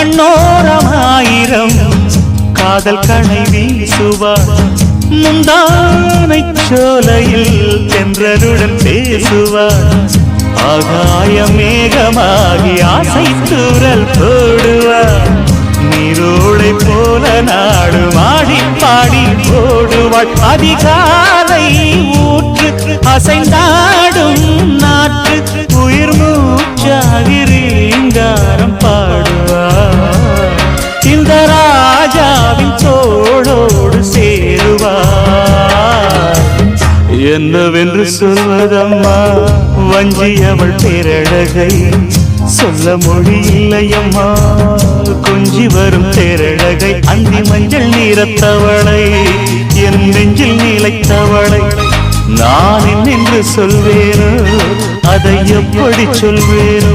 கண்ணோரமாயிரம் காதல் கணை வீசுவார் முந்தானை சோலையில் தென்றருடன் பேசுவார் ஆகாய மேகமாகி ஆசை தூரல் போடுவார் நீரோடை போல நாடு மாடி பாடி போடுவாள் அதிகாலை ஊற்று அசைந்தாடும் நாற்று உயிர் மூச்சாகி ரீங்காரம் பாடுவார் இந்த ராஜாவின் தோளோடு சேருவார் என்னவென்று சொல்வதம்மா வஞ்சி அவள் பேரழகை சொல்ல மொழி இல்லையம்மா கொஞ்சி வரும் தேரழகை அந்தி மஞ்சள் நீரத்தவளை என் நெஞ்சில் நிலைத்தவளை நான் என்னென்று சொல்வேனோ அதை எப்படி சொல்வேனோ